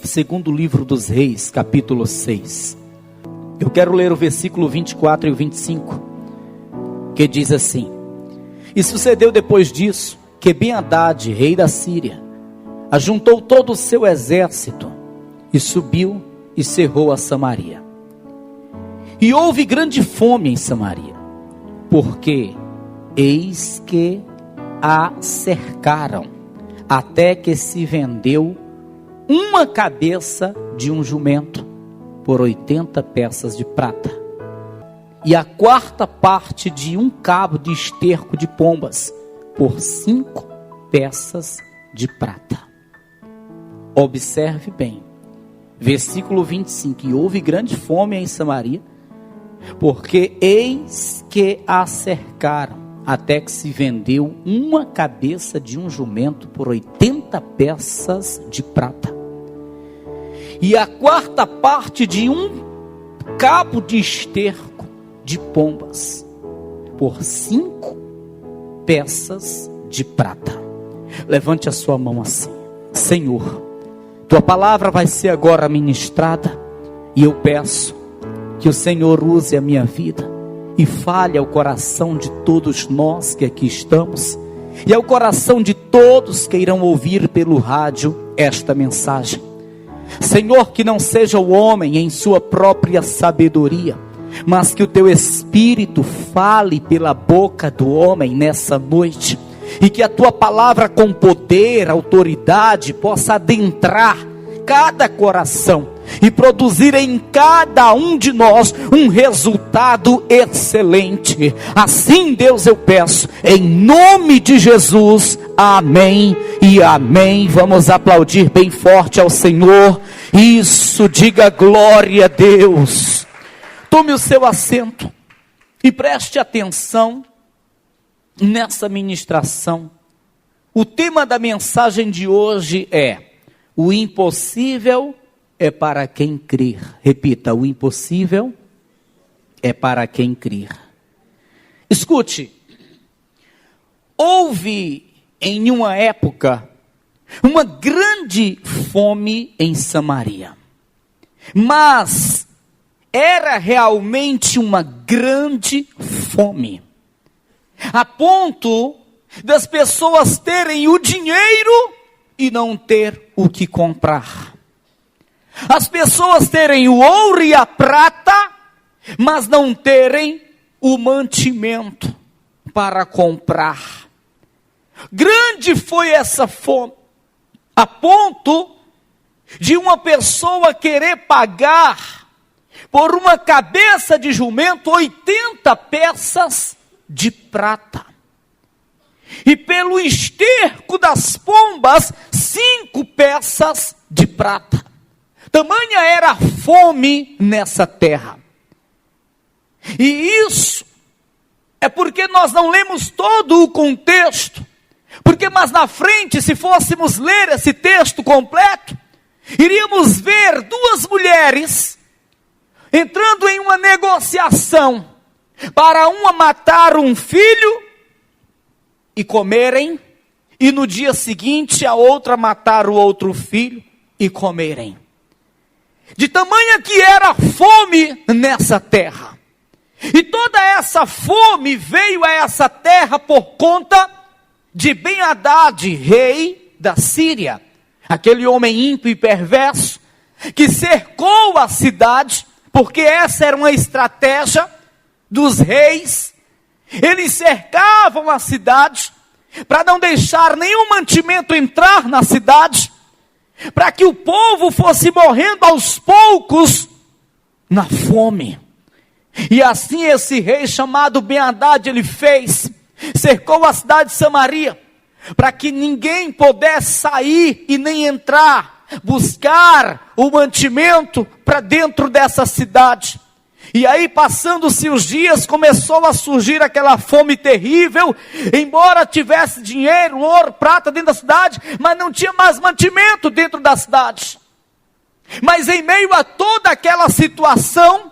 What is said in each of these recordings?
Segundo livro dos Reis, capítulo 6. Eu quero ler o versículo 24 e o 25, que diz assim: E sucedeu depois disso, que Ben-Hadad, rei da Síria, ajuntou todo o seu exército, e subiu e cerrou a Samaria. E houve grande fome em Samaria, porque eis que a cercaram, até que se vendeu uma cabeça de um jumento por 80 peças de prata, e a quarta parte de um cabo de esterco de pombas por 5 peças de prata. Observe bem, versículo 25: E houve grande fome em Samaria, porque eis que a cercaram, até que se vendeu uma cabeça de um jumento por 80 peças de prata, e a quarta parte de um cabo de esterco de pombas por 5 peças de prata. Levante a sua mão assim. Senhor, tua palavra vai ser agora ministrada, e eu peço que o Senhor use a minha vida e fale ao coração de todos nós que aqui estamos, e ao coração de todos que irão ouvir pelo rádio esta mensagem. Senhor, que não seja o homem em sua própria sabedoria, mas que o teu Espírito fale pela boca do homem nessa noite, e que a tua palavra com poder, autoridade, possa adentrar cada coração e produzir em cada um de nós um resultado excelente. Assim, Deus, eu peço, em nome de Jesus, amém e amém. Vamos aplaudir bem forte ao Senhor. Isso, diga glória a Deus. Tome o seu assento e preste atenção nessa ministração. O tema da mensagem de hoje é: o impossível é para quem crer. Repita: o impossível é para quem crer. Escute, houve em uma época uma grande fome em Samaria, mas era realmente uma grande fome, a ponto das pessoas terem o dinheiro e não ter o que comprar. As pessoas terem o ouro e a prata, mas não terem o mantimento para comprar. Grande foi essa fome, a ponto de uma pessoa querer pagar por uma cabeça de jumento 80 peças de prata, e pelo esterco das pombas 5 peças de prata. Tamanha era a fome nessa terra. E isso é porque nós não lemos todo o contexto, porque mais na frente, se fôssemos ler esse texto completo, iríamos ver 2 mulheres entrando em uma negociação para uma matar um filho e comerem, e no dia seguinte a outra matar o outro filho e comerem. De tamanha que era a fome nessa terra. E toda essa fome veio a essa terra por conta de Ben-Hadad, rei da Síria, aquele homem ímpio e perverso, que cercou a cidade, porque essa era uma estratégia dos reis. Eles cercavam a cidade para não deixar nenhum mantimento entrar na cidade, para que o povo fosse morrendo aos poucos na fome. E assim esse rei chamado Ben-Hadad, ele fez, cercou a cidade de Samaria, para que ninguém pudesse sair e nem entrar, buscar o mantimento para dentro dessa cidade. E aí, passando-se os dias, começou a surgir aquela fome terrível. Embora tivesse dinheiro, ouro, prata dentro da cidade, mas não tinha mais mantimento dentro da cidade. Mas em meio a toda aquela situação,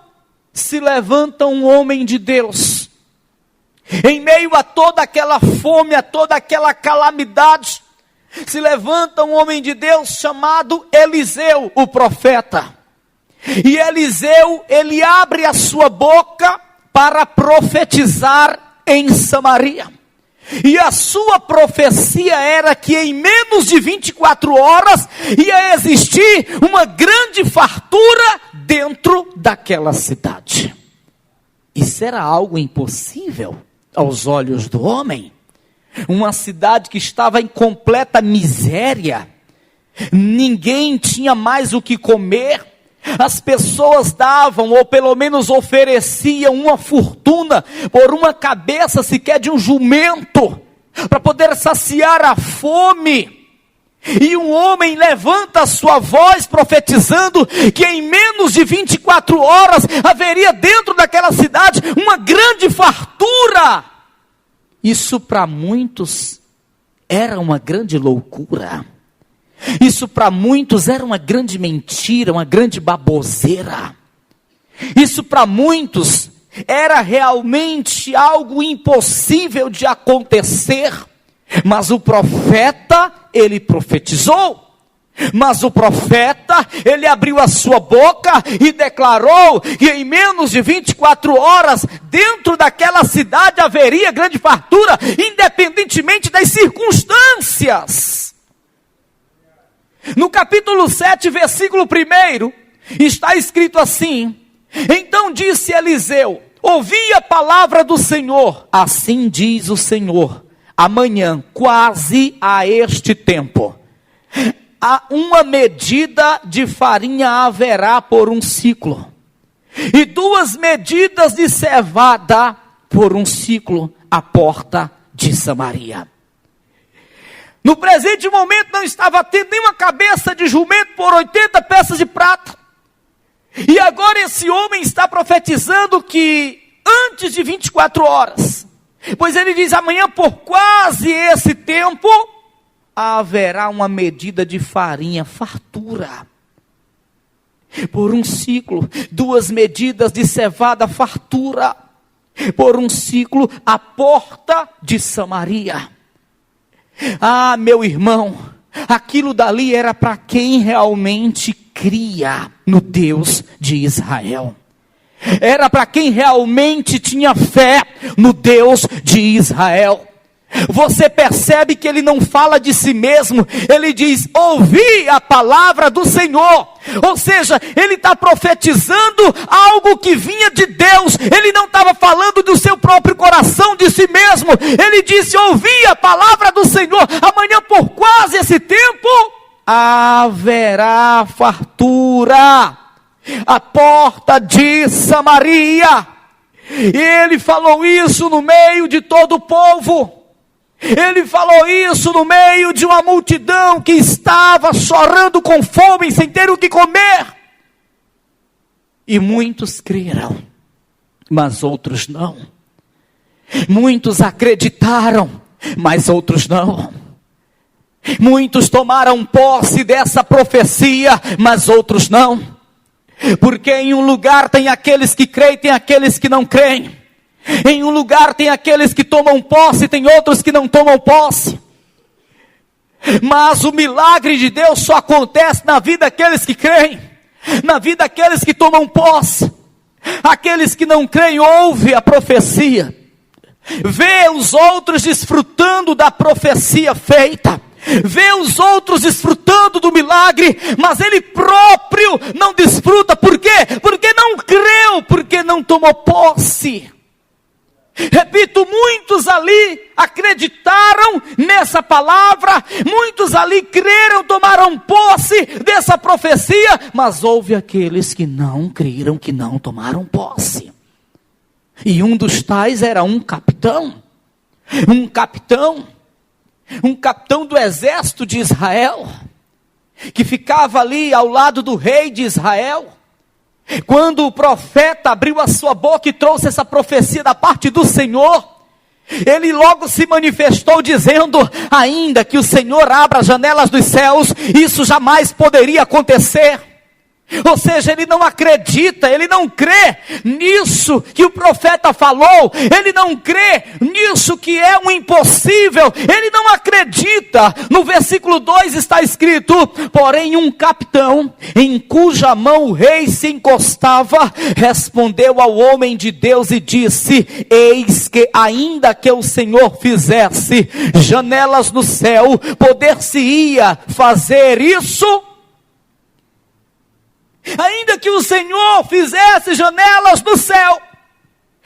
se levanta um homem de Deus. Em meio a toda aquela fome, a toda aquela calamidade, se levanta um homem de Deus chamado Eliseu, o profeta. E Eliseu, ele abre a sua boca para profetizar em Samaria. E a sua profecia era que em menos de 24 horas ia existir uma grande fartura dentro daquela cidade. Isso era algo impossível aos olhos do homem. Uma cidade que estava em completa miséria. Ninguém tinha mais o que comer. As pessoas davam, ou pelo menos ofereciam uma fortuna por uma cabeça sequer de um jumento, para poder saciar a fome. E um homem levanta a sua voz profetizando que em menos de 24 horas haveria dentro daquela cidade uma grande fartura. Isso para muitos era uma grande loucura. Isso para muitos era uma grande mentira, uma grande baboseira. Isso para muitos era realmente algo impossível de acontecer. Mas o profeta, ele profetizou. Mas o profeta, ele abriu a sua boca e declarou que em menos de 24 horas, dentro daquela cidade haveria grande fartura, independentemente das circunstâncias. No capítulo 7, versículo 1, está escrito assim: então disse Eliseu, ouvi a palavra do Senhor, assim diz o Senhor, amanhã, quase a este tempo, uma medida de farinha haverá por um ciclo, e 2 medidas de cevada por um ciclo à porta de Samaria. No presente momento não estava tendo nenhuma cabeça de jumento por 80 peças de prata. E agora esse homem está profetizando que antes de 24 horas, pois ele diz, amanhã por quase esse tempo, haverá uma medida de farinha, fartura. Por um ciclo, 2 medidas de cevada, fartura. Por um ciclo, à porta de Samaria. Ah, meu irmão, aquilo dali era para quem realmente cria no Deus de Israel. Era para quem realmente tinha fé no Deus de Israel. Você percebe que ele não fala de si mesmo, ele diz, ouvi a palavra do Senhor. Ou seja, ele está profetizando algo que vinha de Deus. Ele não estava falando do seu próprio coração, de si mesmo. Ele disse, ouvi a palavra do Senhor, amanhã por quase esse tempo, haverá fartura à porta de Samaria. E ele falou isso no meio de todo o povo. Ele falou isso no meio de uma multidão que estava chorando com fome, sem ter o que comer. E muitos creram, mas outros não. Muitos acreditaram, mas outros não. Muitos tomaram posse dessa profecia, mas outros não. Porque em um lugar tem aqueles que creem, tem aqueles que não creem. Em um lugar tem aqueles que tomam posse, tem outros que não tomam posse. Mas o milagre de Deus só acontece na vida daqueles que creem, na vida daqueles que tomam posse. Aqueles que não creem ouvem a profecia, vê os outros desfrutando da profecia feita, vê os outros desfrutando do milagre, mas ele próprio não desfruta. Por quê? Porque não creu, porque não tomou posse. Repito, muitos ali acreditaram nessa palavra, muitos ali creram, tomaram posse dessa profecia, mas houve aqueles que não creram, que não tomaram posse. E um dos tais era um capitão do exército de Israel, que ficava ali ao lado do rei de Israel. Quando o profeta abriu a sua boca e trouxe essa profecia da parte do Senhor, ele logo se manifestou dizendo, ainda que o Senhor abra as janelas dos céus, isso jamais poderia acontecer. Ou seja, ele não acredita, ele não crê nisso que o profeta falou, ele não crê nisso que é um impossível, ele não acredita. No versículo 2 está escrito: porém um capitão, em cuja mão o rei se encostava, respondeu ao homem de Deus e disse: eis que ainda que o Senhor fizesse janelas no céu, poder-se-ia fazer isso? Ainda que o Senhor fizesse janelas no céu,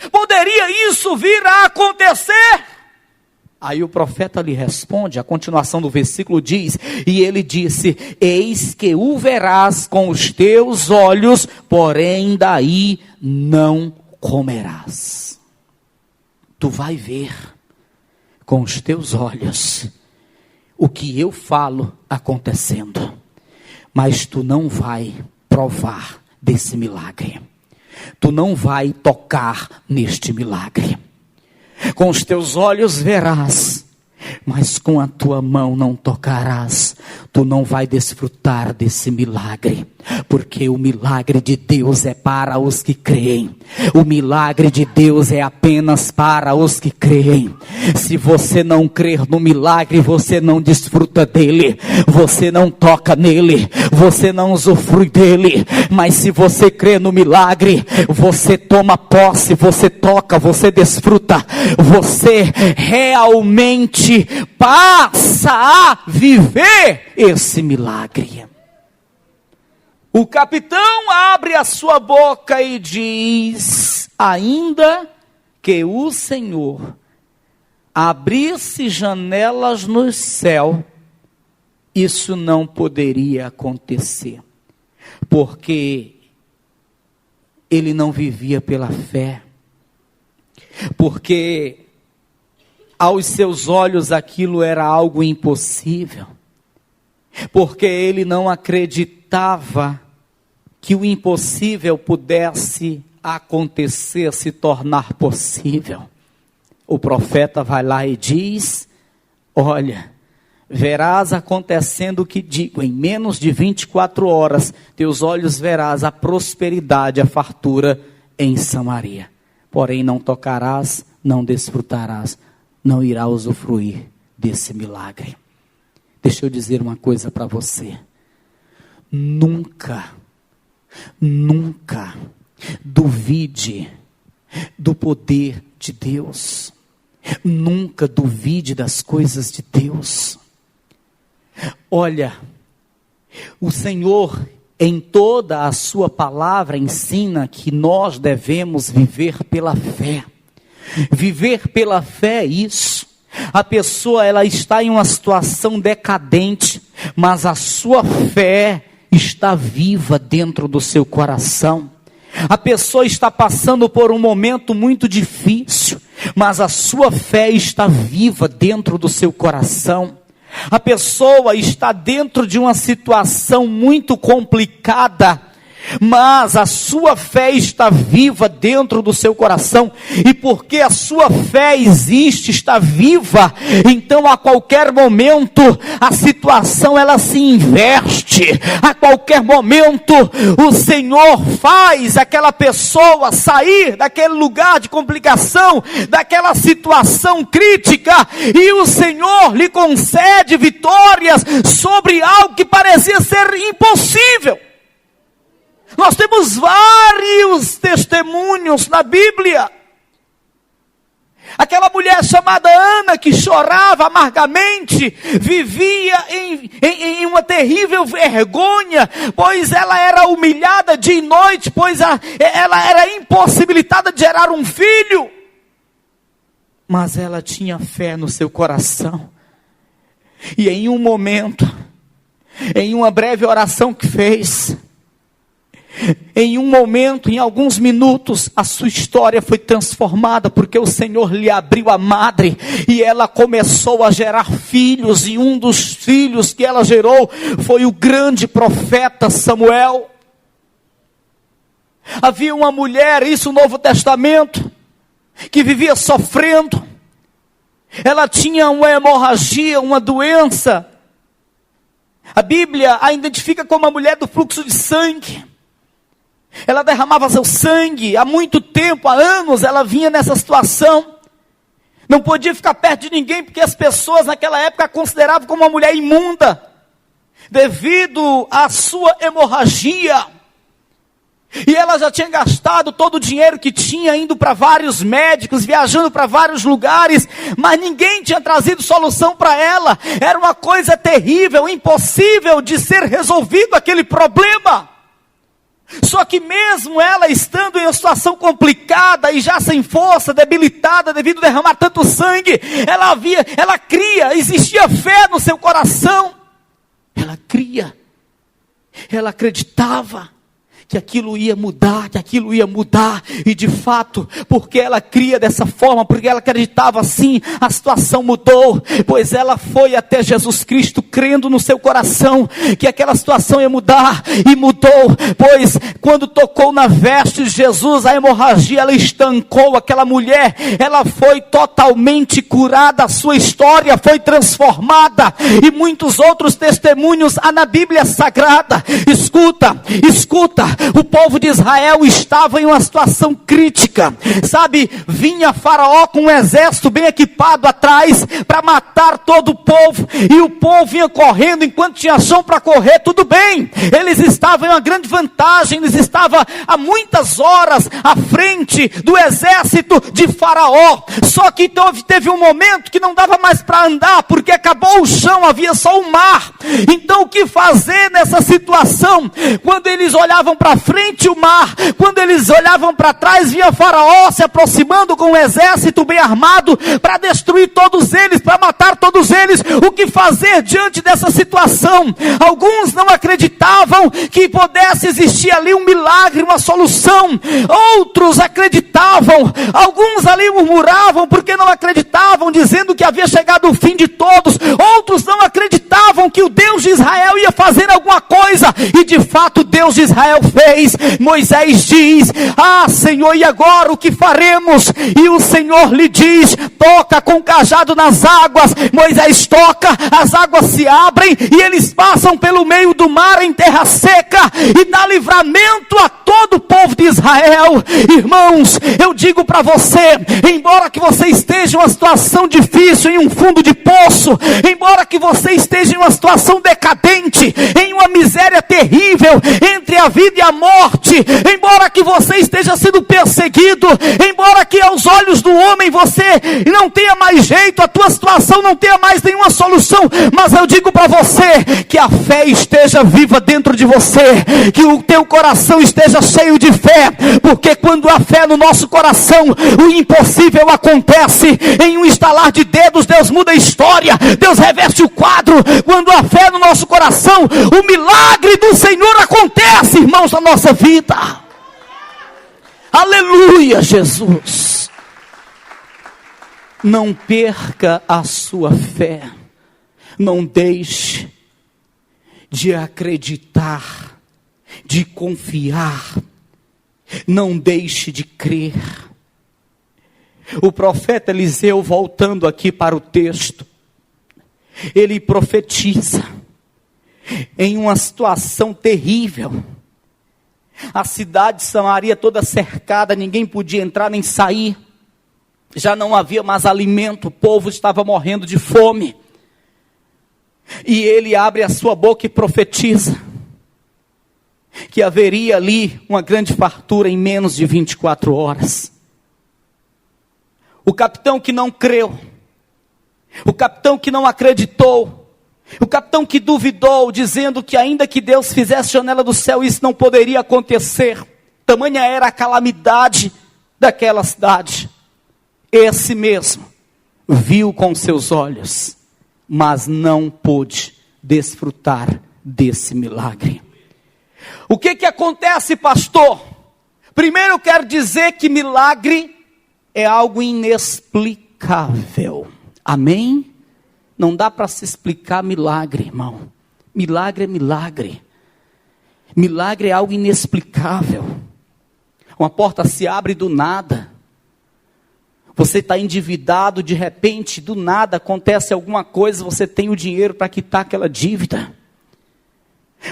poderia isso vir a acontecer? Aí o profeta lhe responde, a continuação do versículo diz: e ele disse: eis que o verás com os teus olhos, porém daí não comerás. Tu vai ver com os teus olhos o que eu falo acontecendo, mas tu não vai provar desse milagre. Tu não vai tocar neste milagre. Com os teus olhos verás, mas com a tua mão não tocarás. Tu não vai desfrutar desse milagre, porque o milagre de Deus é para os que creem. O milagre de Deus é apenas para os que creem. Se você não crer no milagre, você não desfruta dele, você não toca nele, você não usufrui dele. Mas se você crê no milagre, você toma posse, você toca, você desfruta, você realmente passa a viver esse milagre. O capitão abre a sua boca e diz: ainda que o Senhor abrisse janelas no céu, isso não poderia acontecer, porque ele não vivia pela fé, porque aos seus olhos aquilo era algo impossível, porque ele não acreditava que o impossível pudesse acontecer, se tornar possível. O profeta vai lá e diz: olha, verás acontecendo o que digo, em menos de 24 horas, teus olhos verás a prosperidade, a fartura em Samaria. Porém não tocarás, não desfrutarás, não irá usufruir desse milagre. Deixa eu dizer uma coisa para você. Nunca duvide do poder de Deus. Nunca duvide das coisas de Deus. Olha, o Senhor em toda a sua palavra ensina que nós devemos viver pela fé. Viver pela fé é isso. A pessoa, ela está em uma situação decadente, mas a sua fé está viva dentro do seu coração. A pessoa está passando por um momento muito difícil, mas a sua fé está viva dentro do seu coração. A pessoa está dentro de uma situação muito complicada, mas a sua fé está viva dentro do seu coração, e porque a sua fé existe, está viva, então a qualquer momento a situação ela se inverte, a qualquer momento o Senhor faz aquela pessoa sair daquele lugar de complicação, daquela situação crítica, e o Senhor lhe concede vitórias sobre algo que parecia ser impossível. Nós temos vários testemunhos na Bíblia. Aquela mulher chamada Ana, que chorava amargamente, vivia em uma terrível vergonha, pois ela era humilhada dia e noite, pois ela era impossibilitada de gerar um filho. Mas ela tinha fé no seu coração. E em um momento, em uma breve oração que fez, em um momento, em alguns minutos, a sua história foi transformada, porque o Senhor lhe abriu a madre, e ela começou a gerar filhos, e um dos filhos que ela gerou, foi o grande profeta Samuel. Havia uma mulher, isso no Novo Testamento, que vivia sofrendo, ela tinha uma hemorragia, uma doença, a Bíblia a identifica como a mulher do fluxo de sangue. Ela derramava seu sangue, há muito tempo, há anos, ela vinha nessa situação. Não podia ficar perto de ninguém, porque as pessoas naquela época a consideravam como uma mulher imunda, devido à sua hemorragia. E ela já tinha gastado todo o dinheiro que tinha, indo para vários médicos, viajando para vários lugares, mas ninguém tinha trazido solução para ela. Era uma coisa terrível, impossível de ser resolvido aquele problema. Só que mesmo ela estando em uma situação complicada e já sem força, debilitada devido a derramar tanto sangue, ela cria, existia fé no seu coração. Ela cria, ela acreditava que aquilo ia mudar, e de fato, porque ela cria dessa forma, porque ela acreditava assim, a situação mudou, pois ela foi até Jesus Cristo, crendo no seu coração, que aquela situação ia mudar, e mudou, pois quando tocou na veste de Jesus, a hemorragia, ela estancou, aquela mulher, ela foi totalmente curada, a sua história foi transformada, e muitos outros testemunhos há na Bíblia Sagrada. Escuta, o povo de Israel estava em uma situação crítica, sabe, vinha Faraó com um exército bem equipado atrás, para matar todo o povo, e o povo vinha correndo, enquanto tinha chão para correr, tudo bem, eles estavam em uma grande vantagem, eles estavam há muitas horas à frente do exército de Faraó, só que teve um momento que não dava mais para andar, porque acabou o chão, havia só o mar. Então o que fazer nessa situação? Quando eles olhavam para frente, o mar, quando eles olhavam para trás, via Faraó se aproximando com um exército bem armado, para destruir todos eles, para matar todos eles. O que fazer diante dessa situação? Alguns não acreditavam que pudesse existir ali um milagre, uma solução, outros acreditavam, alguns ali murmuravam, porque não acreditavam, dizendo que havia chegado o fim de todos, outros não acreditavam que o Deus de Israel ia fazer alguma coisa, e de fato Deus de Israel fez. Moisés diz: ah, Senhor, e agora o que faremos? E o Senhor lhe diz: toca com o cajado nas águas. Moisés toca, as águas se abrem, e eles passam pelo meio do mar em terra seca, e dá livramento a todo o povo de Israel. Irmãos, eu digo para você, embora que você esteja em uma situação difícil, em um fundo de poço, embora que você esteja em uma situação decadente, em uma miséria terrível, entre a vida e a morte, embora que você esteja sendo perseguido, embora que aos olhos do homem você não tenha mais jeito, a tua situação não tenha mais nenhuma solução, mas eu digo para você, que a fé esteja viva dentro de você, que o teu coração esteja cheio de fé, porque quando há fé no nosso coração, o impossível acontece. Em um estalar de dedos, Deus muda a história, Deus reverte o quadro. Quando há fé no nosso coração, o milagre do Senhor acontece, irmãos, na nossa vida. Aleluia, Jesus. Não perca a sua fé, não deixe de acreditar, de confiar, não deixe de crer. O profeta Eliseu, voltando aqui para o texto, ele profetiza em uma situação terrível, a cidade de Samaria toda cercada, ninguém podia entrar nem sair, já não havia mais alimento, o povo estava morrendo de fome, e ele abre a sua boca e profetiza que haveria ali uma grande fartura em menos de 24 horas. O capitão que não creu, o capitão que não acreditou, o capitão que duvidou, dizendo que ainda que Deus fizesse janela do céu, isso não poderia acontecer, tamanha era a calamidade daquela cidade. Esse mesmo viu com seus olhos, mas não pôde desfrutar desse milagre. O que acontece, pastor? Primeiro eu quero dizer que milagre é algo inexplicável. Amém? Não dá para se explicar milagre, irmão. Milagre é milagre. Milagre é algo inexplicável. Uma porta se abre do nada. Você está endividado, de repente, do nada acontece alguma coisa, você tem o dinheiro para quitar aquela dívida.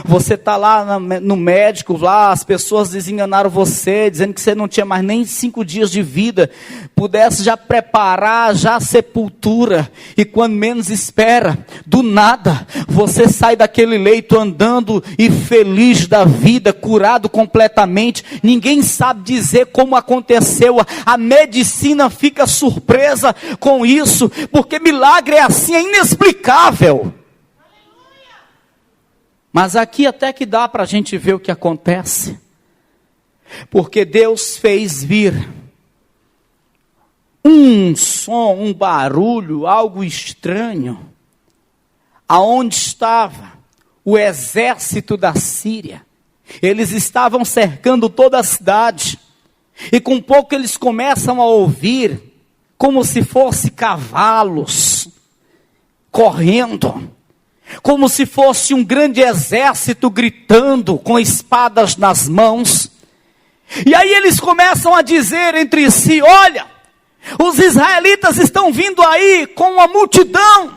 Você está lá no médico, lá as pessoas desenganaram você, dizendo que você não tinha mais nem 5 dias de vida, pudesse já preparar já a sepultura, e quando menos espera, do nada, você sai daquele leito andando e feliz da vida, curado completamente, ninguém sabe dizer como aconteceu, a medicina fica surpresa com isso, porque milagre é assim, é inexplicável. Mas aqui até que dá para a gente ver o que acontece. Porque Deus fez vir um som, um barulho, algo estranho, aonde estava o exército da Síria. Eles estavam cercando toda a cidade. E com pouco eles começam a ouvir, como se fosse cavalos, correndo. Como se fosse um grande exército gritando, com espadas nas mãos. E aí eles começam a dizer entre si: olha, os israelitas estão vindo aí com uma multidão.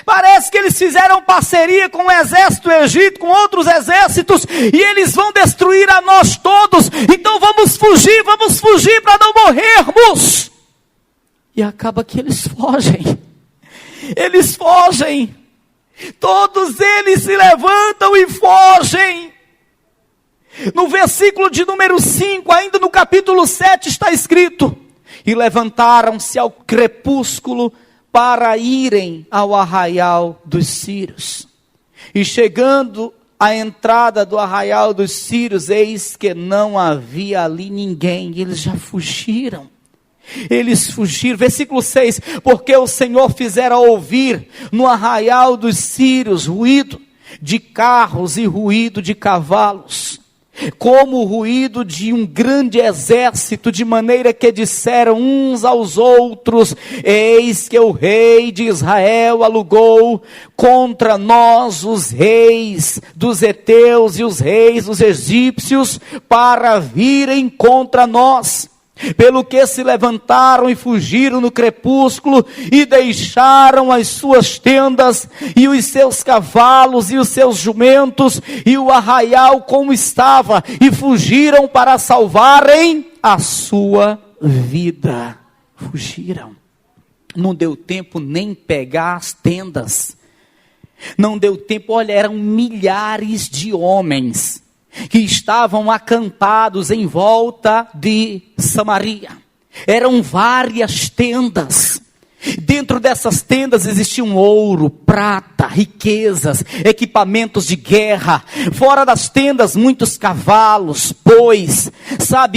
Parece que eles fizeram parceria com o exército do Egito, com outros exércitos, e eles vão destruir a nós todos. Então vamos fugir para não morrermos. E acaba que eles fogem. Eles fogem. Todos eles se levantam e fogem. No versículo de número 5, ainda no capítulo 7, está escrito: e levantaram-se ao crepúsculo para irem ao arraial dos sírios. E chegando à entrada do arraial dos sírios, eis que não havia ali ninguém. Eles já fugiram. Eles fugiram, versículo 6, porque o Senhor fizera ouvir no arraial dos sírios ruído de carros e ruído de cavalos, como o ruído de um grande exército, de maneira que disseram uns aos outros: eis que o rei de Israel alugou contra nós os reis dos heteus e os reis dos egípcios para virem contra nós. Pelo que se levantaram e fugiram no crepúsculo, e deixaram as suas tendas, e os seus cavalos, e os seus jumentos, e o arraial como estava, e fugiram para salvarem a sua vida. Fugiram. Não deu tempo nem pegar as tendas. Não deu tempo, olha, eram milhares de homens que estavam acampados em volta de Samaria. Eram várias tendas. Dentro dessas tendas existiam ouro, prata, riquezas, equipamentos de guerra. Fora das tendas, muitos cavalos, bois,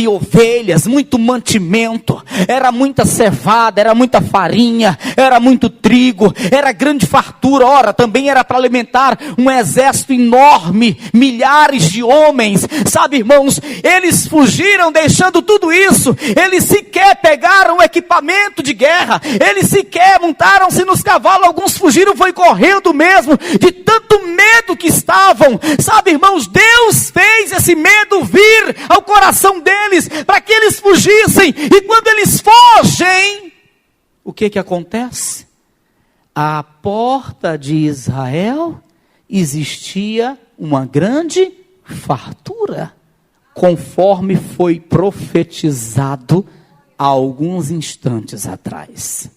ovelhas, muito mantimento. Era muita cevada, era muita farinha, era muito trigo, era grande fartura. Ora, também era para alimentar um exército enorme, milhares de homens. Irmãos, eles fugiram deixando tudo isso. Eles sequer pegaram o equipamento de guerra. Eles sequer montaram-se nos cavalos, alguns fugiram, foi correndo mesmo, de tanto medo que estavam. Irmãos, Deus fez esse medo vir ao coração deles, para que eles fugissem, e quando eles fogem, o que acontece? À porta de Israel existia uma grande fartura, conforme foi profetizado há alguns instantes atrás.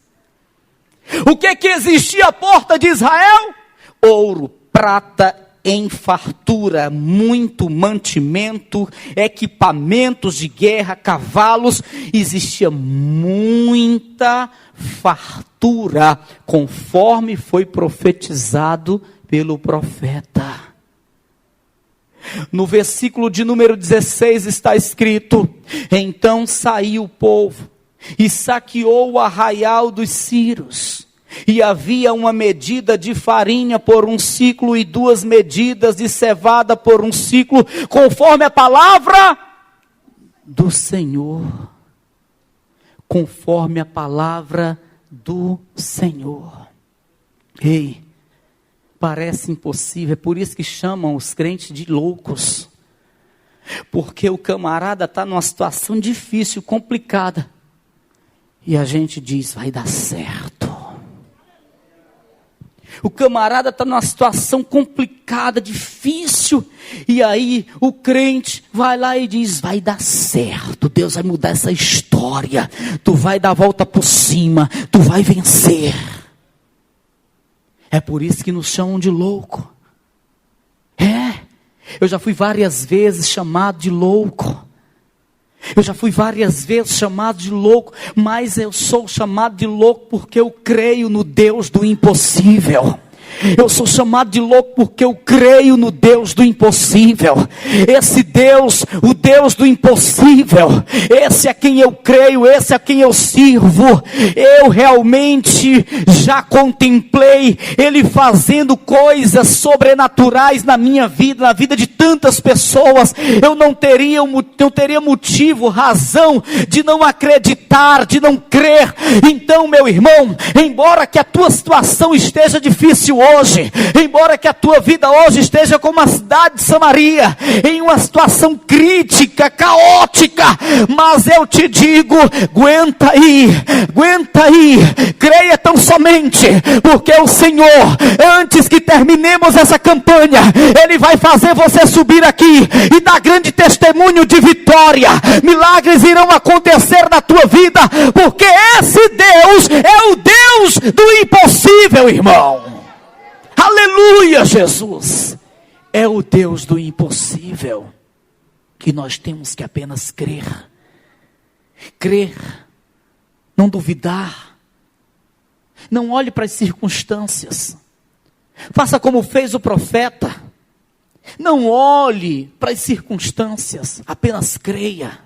O que existia à porta de Israel? Ouro, prata em fartura, muito mantimento, equipamentos de guerra, cavalos. Existia muita fartura, conforme foi profetizado pelo profeta. No versículo de número 16 está escrito: então saiu o povo e saqueou o arraial dos sírios, e havia uma medida de farinha por 1 siclo, e 2 medidas de cevada por 1 siclo, conforme a palavra do Senhor. Conforme a palavra do Senhor. Ei, parece impossível, é por isso que chamam os crentes de loucos, porque o camarada está numa situação difícil, complicada, e a gente diz: vai dar certo. O camarada está numa situação complicada, difícil, difícil. E aí o crente vai lá e diz: vai dar certo, Deus vai mudar essa história, tu vai dar a volta por cima, tu vai vencer. É por isso que nos chamam de louco. Eu já fui várias vezes chamado de louco. Mas eu sou chamado de louco porque eu creio no Deus do impossível. Eu sou chamado de louco porque eu creio no Deus do impossível. Esse Deus, o Deus do impossível, esse é quem eu creio, esse é quem eu sirvo. Eu realmente já contemplei Ele fazendo coisas sobrenaturais na minha vida, na vida de tantas pessoas. Eu não teria motivo, razão de não acreditar, de não crer. Então, meu irmão, embora que a tua situação esteja difícil hoje, embora que a tua vida hoje esteja como a cidade de Samaria, em uma situação crítica, caótica, mas eu te digo, aguenta aí, creia tão somente, porque o Senhor, antes que terminemos essa campanha, Ele vai fazer você subir aqui e dar grande testemunho de vitória. Milagres irão acontecer na tua vida, porque esse Deus é o Deus do impossível, irmão. Aleluia, Jesus. É o Deus do impossível, que nós temos que apenas crer, não duvidar. Não olhe para as circunstâncias, faça como fez o profeta. Não olhe para as circunstâncias, apenas creia.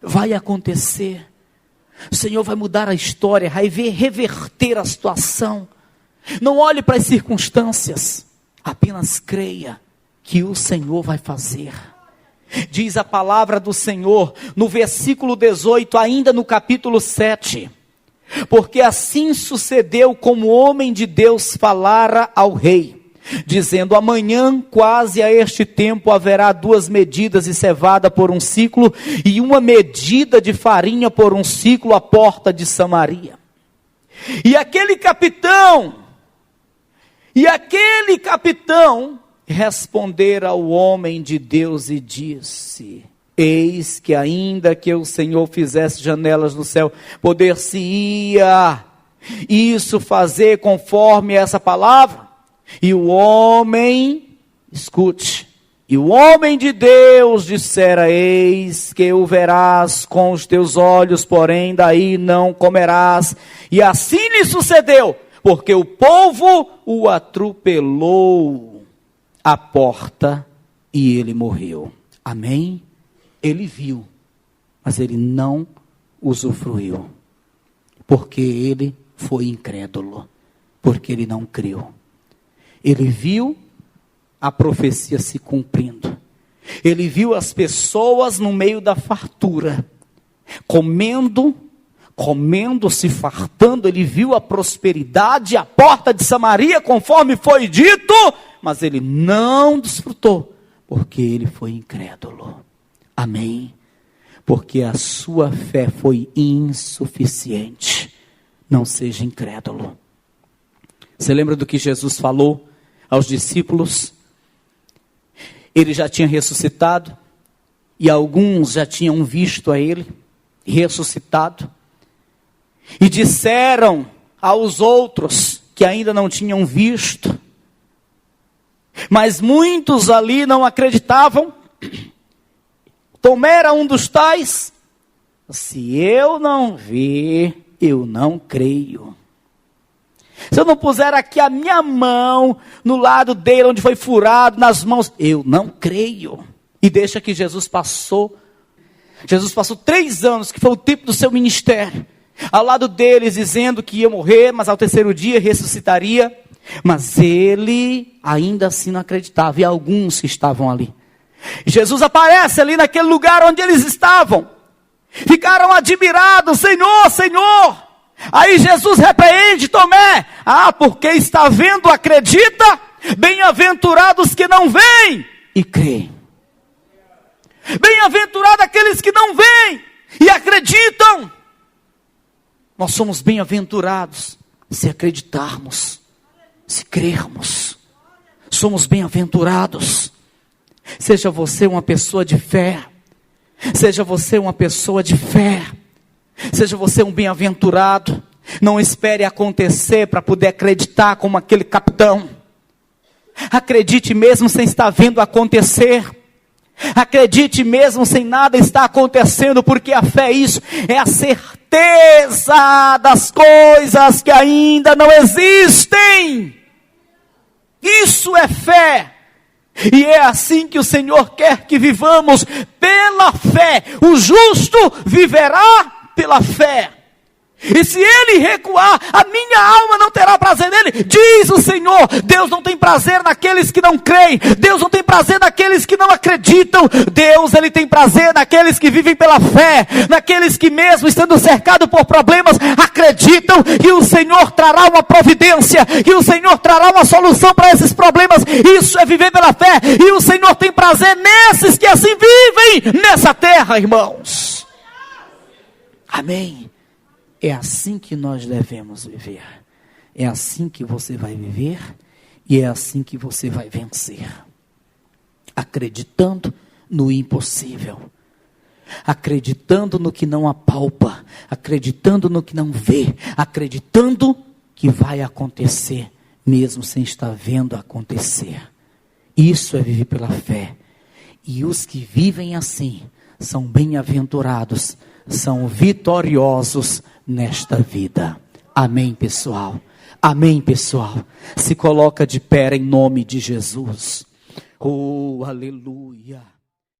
Vai acontecer, o Senhor vai mudar a história, vai reverter a situação. Não olhe para as circunstâncias, apenas creia que o Senhor vai fazer. Diz a palavra do Senhor no versículo 18, ainda no capítulo 7. Porque assim sucedeu como o homem de Deus falara ao rei, dizendo: amanhã quase a este tempo haverá 2 medidas de cevada por 1 siclo, e 1 medida de farinha por 1 siclo à porta de Samaria. E aquele capitão respondera ao homem de Deus e disse: eis que ainda que o Senhor fizesse janelas no céu, poder-se-ia isso fazer conforme essa palavra? E o homem, escute, e o homem de Deus dissera: eis que o verás com os teus olhos, porém daí não comerás. E assim lhe sucedeu, porque o povo o atropelou à porta e ele morreu. Amém? Ele viu, mas ele não usufruiu, porque ele foi incrédulo, porque ele não creu. Ele viu a profecia se cumprindo. Ele viu as pessoas no meio da fartura, comendo, se fartando. Ele viu a prosperidade, a porta de Samaria, conforme foi dito, mas ele não desfrutou, porque ele foi incrédulo. Amém? Porque a sua fé foi insuficiente. Não seja incrédulo. Você lembra do que Jesus falou aos discípulos? Ele já tinha ressuscitado, e alguns já tinham visto a ele ressuscitado, e disseram aos outros que ainda não tinham visto, mas muitos ali não acreditavam. Tomé era um dos tais: se eu não ver, eu não creio. Se eu não puser aqui a minha mão no lado dele, onde foi furado, nas mãos, eu não creio. E deixa que Jesus passou 3 anos, que foi o tempo do seu ministério, ao lado deles, dizendo que ia morrer, mas ao 3º dia ressuscitaria. Mas ele ainda assim não acreditava, e alguns que estavam ali. Jesus aparece ali naquele lugar onde eles estavam, ficaram admirados: Senhor, Senhor. Aí Jesus repreende Tomé: porque está vendo, acredita? Bem-aventurados que não veem e creem. Bem-aventurados aqueles que não veem e acreditam. Nós somos bem-aventurados se acreditarmos, se crermos. somos bem-aventurados. Seja você uma pessoa de fé. Seja você uma pessoa de fé. Seja você um bem-aventurado. Não espere acontecer para poder acreditar como aquele capitão. Acredite mesmo sem estar vendo acontecer. Acredite mesmo sem nada estar acontecendo, porque a fé é isso, é a certeza das coisas que ainda não existem. Isso é fé. E é assim que o Senhor quer que vivamos, pela fé. O justo viverá pela fé. E se ele recuar, a minha alma não terá prazer nele, diz o Senhor. Deus não tem prazer naqueles que não creem. Deus não tem prazer naqueles que não acreditam. Deus, ele tem prazer naqueles que vivem pela fé, naqueles que mesmo estando cercados por problemas, acreditam que o Senhor trará uma providência, que o Senhor trará uma solução para esses problemas. Isso é viver pela fé, e o Senhor tem prazer nesses que assim vivem nessa terra, irmãos. Amém. É assim que nós devemos viver. É assim que você vai viver e é assim que você vai vencer. Acreditando no impossível. Acreditando no que não apalpa. Acreditando no que não vê. Acreditando que vai acontecer, mesmo sem estar vendo acontecer. Isso é viver pela fé. E os que vivem assim são bem-aventurados, são vitoriosos nesta vida. Amém, pessoal? Amém, pessoal? Se coloca de pé em nome de Jesus. Oh, aleluia.